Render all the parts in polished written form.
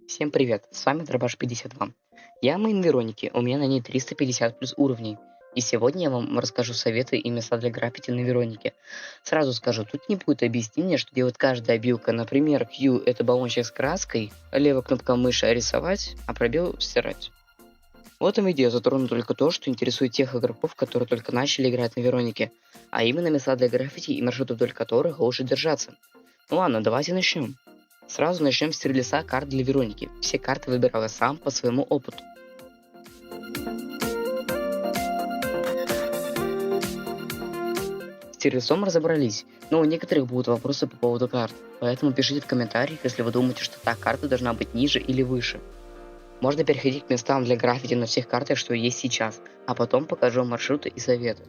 Всем привет, с вами Дробаш52. Я мейн Вероники, у меня на ней 350 плюс уровней. И сегодня я вам расскажу советы и места для граффити на Веронике. Сразу скажу, тут не будет объяснения, что делает каждая обилка. Например, Q это баллончик с краской, левая кнопка мыши рисовать, а пробел стирать. В этом видео я затрону только то, что интересует тех игроков, которые только начали играть на Веронике, а именно места для граффити и маршруты вдоль которых лучше держаться. Ну ладно, давайте начнем. Сразу начнем с тир-листа карт для Вероники. Все карты выбирал я сам по своему опыту. С тир-листом разобрались, но у некоторых будут вопросы по поводу карт, поэтому пишите в комментариях, если вы думаете, что та карта должна быть ниже или выше. Можно переходить к местам для граффити на всех картах, что есть сейчас, а потом покажу маршруты и советы.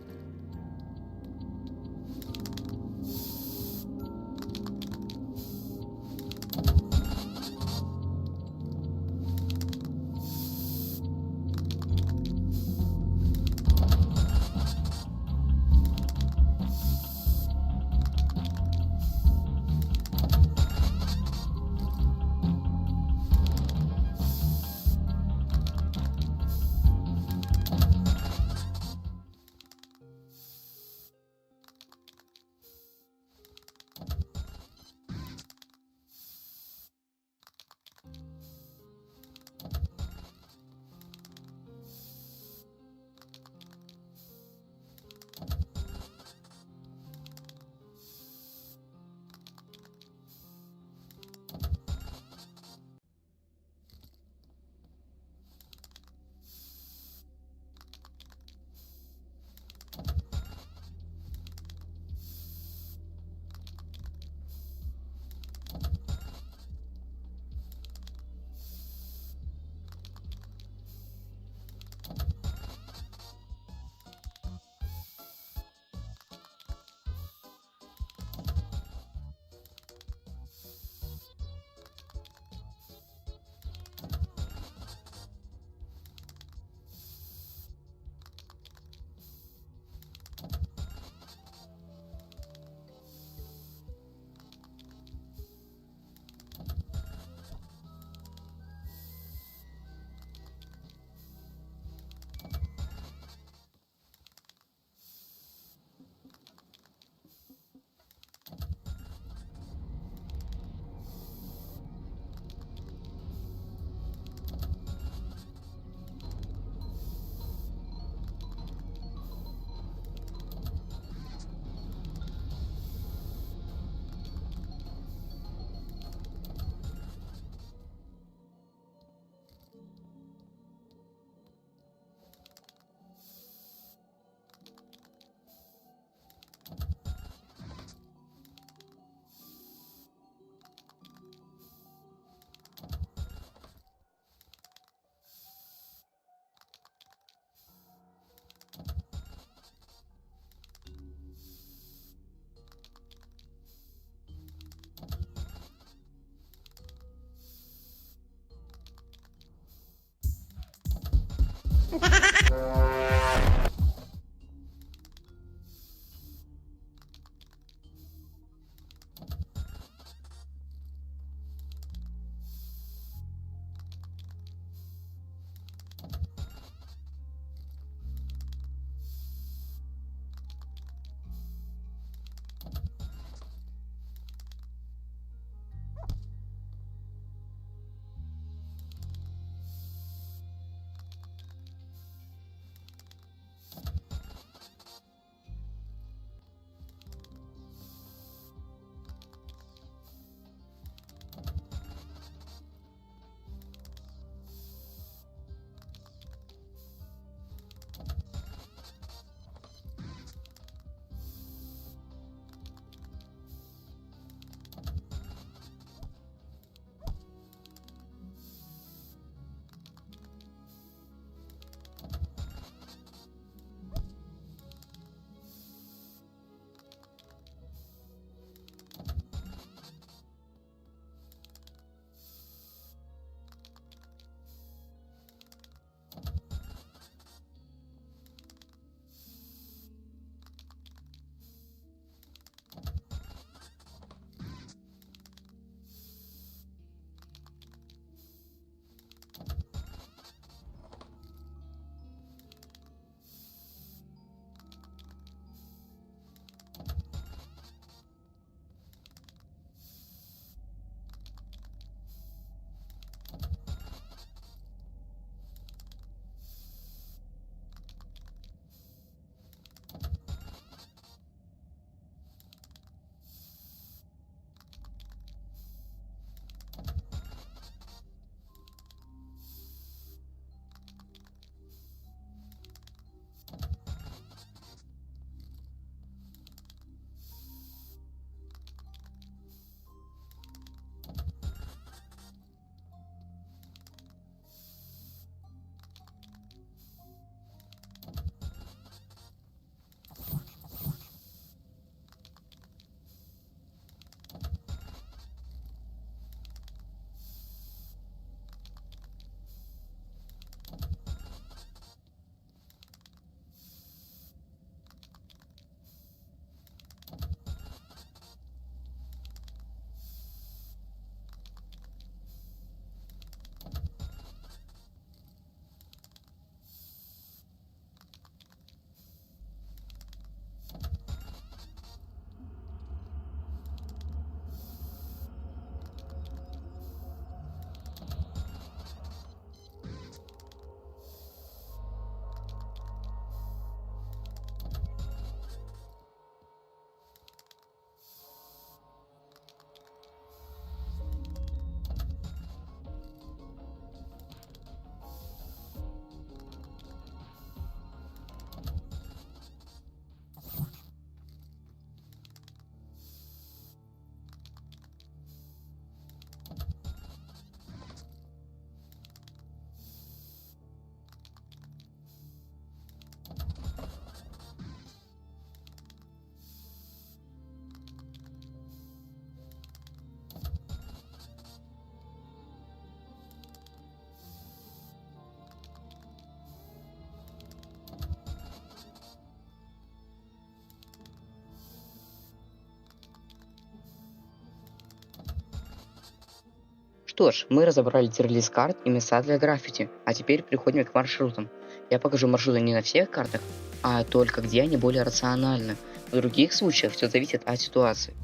Что ж, мы разобрали тирлист карт и места для граффити, а теперь переходим к маршрутам. Я покажу маршруты не на всех картах, а только где они более рациональны. В других случаях все зависит от ситуации.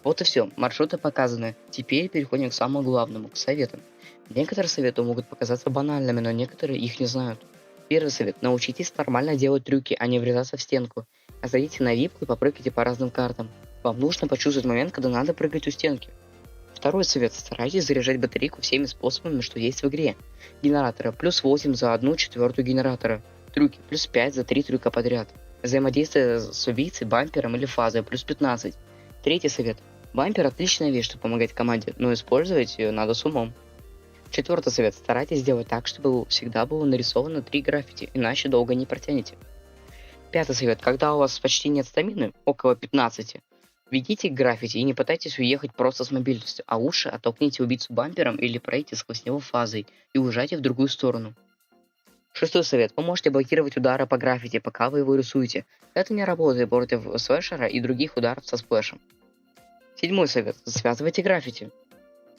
Вот и все, маршруты показаны. Теперь переходим к самому главному, к советам. Некоторые советы могут показаться банальными, но некоторые их не знают. Первый совет. Научитесь нормально делать трюки, а не врезаться в стенку. А зайдите на випку и попрыгайте по разным картам. Вам нужно почувствовать момент, когда надо прыгать у стенки. Второй совет. Старайтесь заряжать батарейку всеми способами, что есть в игре. Генераторы плюс 8 за 1/4 генератора. Трюки плюс 5 за 3 трюка подряд. Взаимодействие с убийцей, бампером или фазой плюс 15. Третий совет. Бампер отличная вещь, чтобы помогать команде, но использовать ее надо с умом. Четвертый совет. Старайтесь сделать так, чтобы всегда было нарисовано 3 граффити, иначе долго не протянете. Пятый совет. Когда у вас почти нет стамины, около 15, ведите граффити и не пытайтесь уехать просто с мобильностью, а лучше оттолкните убийцу бампером или пройдите сквозь него фазой и уезжайте в другую сторону. Шестой совет. Вы можете блокировать удары по граффити, пока вы его рисуете. Это не работает против слэшера и других ударов со сплэшем. Седьмой совет. Связывайте граффити.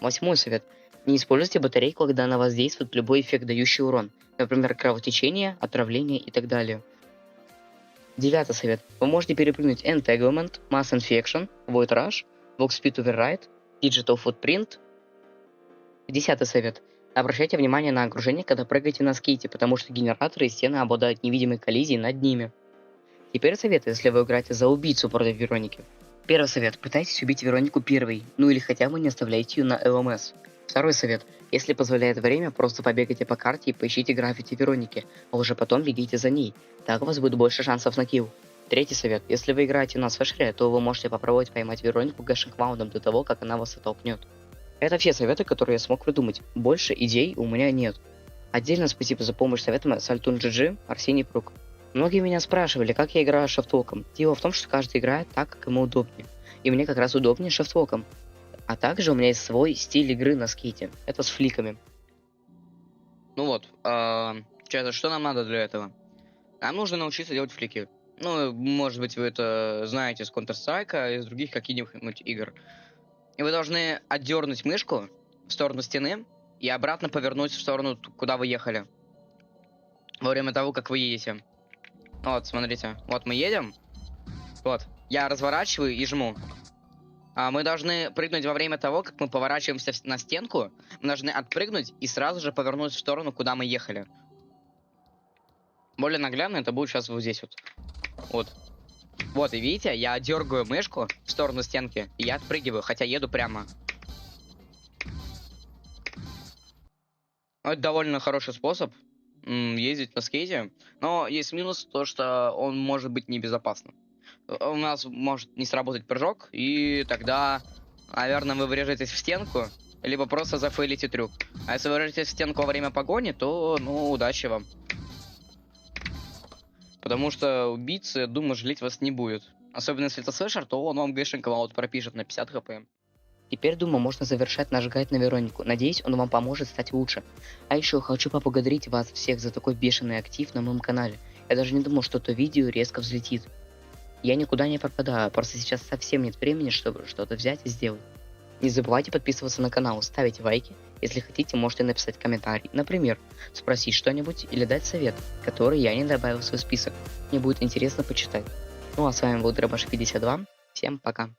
Восьмой совет. Не используйте батарейку, когда она воздействует любой эффект, дающий урон. Например, кровотечение, отравление и так далее. Девятый совет. Вы можете перепрыгнуть Entanglement, Mass Infection, Void Rush, Vox Speed Override, Digital Footprint. Десятый совет. Обращайте внимание на окружение, когда прыгаете на скейте, потому что генераторы и стены обладают невидимой коллизией над ними. Теперь совет, если вы играете за убийцу против Вероники. Первый совет. Пытайтесь убить Веронику первой, ну или хотя бы не оставляйте ее на ЛМС. Второй совет. Если позволяет время, просто побегайте по карте и поищите граффити Вероники, а уже потом бегите за ней. Так у вас будет больше шансов на килл. Третий совет. Если вы играете на слэшере, то вы можете попробовать поймать Веронику гэшинг-маундом до того, как она вас оттолкнет. Это все советы, которые я смог придумать. Больше идей у меня нет. Отдельно спасибо за помощь советам Сальтун GG, Арсений Прук. Многие меня спрашивали, как я играю шефтвоком. Дело в том, что каждый играет так, как ему удобнее. И мне как раз удобнее шефтвоком. А также у меня есть свой стиль игры на скейте. Это с фликами. Ну вот, что нам надо для этого? Нам нужно научиться делать флики. Ну, может быть, вы это знаете с Counter-Strike, из других каких-нибудь игр. И вы должны отдернуть мышку в сторону стены и обратно повернуть в сторону, куда вы ехали. Во время того, как вы едете. Вот, смотрите. Вот мы едем. Вот. Я разворачиваю и жму. Мы должны прыгнуть во время того, как мы поворачиваемся на стенку. Мы должны отпрыгнуть и сразу же повернуть в сторону, куда мы ехали. Более наглядно это будет сейчас вот здесь вот. Вот. Вот, и видите, я дергаю мышку в сторону стенки, и я отпрыгиваю, хотя еду прямо. Это довольно хороший способ ездить на скейте. Но есть минус, то что он может быть небезопасным. У нас может не сработать прыжок, и тогда, наверное, вы врежетесь в стенку, либо просто зафейлите трюк. А если вы врежетесь в стенку во время погони, то, ну, удачи вам. Потому что убийцы, думаю, жалеть вас не будет. Особенно если это слэшер, то он вам гэшинг клауд пропишет на 50 хп. Теперь, думаю, можно завершать наш гайд на Веронику. Надеюсь, он вам поможет стать лучше. А еще хочу поблагодарить вас всех за такой бешеный актив на моем канале. Я даже не думал, что это видео резко взлетит. Я никуда не пропадаю, просто сейчас совсем нет времени, чтобы что-то взять и сделать. Не забывайте подписываться на канал, ставить лайки. Если хотите, можете написать комментарий. Например, спросить что-нибудь или дать совет, который я не добавил в свой список. Мне будет интересно почитать. Ну а с вами был Дробаш 52. Всем пока.